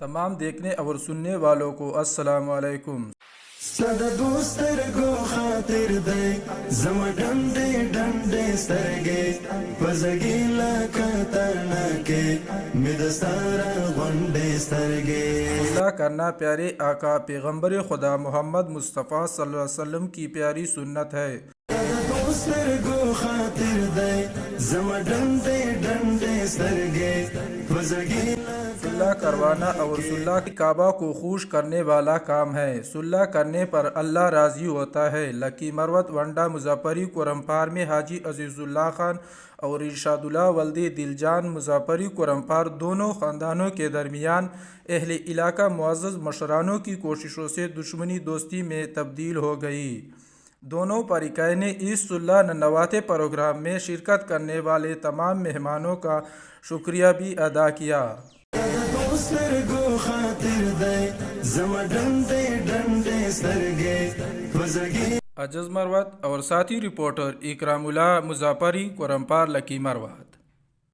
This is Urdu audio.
تمام دیکھنے اور سننے والوں کو السلام علیکم۔ صدا دوستر گو خاطر دے زم ڈنڈے ڈنڈے سترگے پزگی لکترنا کے مدستارا غنڈے سترگے۔ اللہ کرنا پیارے آقا پیغمبر خدا محمد مصطفیٰ صلی اللہ علیہ وسلم کی پیاری سنت ہے۔ صدا دوستر گو خاطر دے زم ڈنڈے ڈنڈے سترگے پزگی صلح کروانا اور صلح کی کعبہ کو خوش کرنے والا کام ہے۔ صلح کرنے پر اللہ راضی ہوتا ہے۔ لکی مروت ونڈا مظفری کورمپار میں حاجی عزیز اللہ خان اور ارشاد اللہ ولدی دلجان مظفری کورمپار دونوں خاندانوں کے درمیان اہل علاقہ معزز مشرانوں کی کوششوں سے دشمنی دوستی میں تبدیل ہو گئی۔ دونوں فریقین نے اس صلح ننواتے پروگرام میں شرکت کرنے والے تمام مہمانوں کا شکریہ بھی ادا کیا۔ دوستر گو خاطر دے زم ڈنڈے ڈنڈے سترگے پزگی عجز مروت اور ساتھی رپورٹر اکرام اللہ مظفری کورمپار لکی مروت۔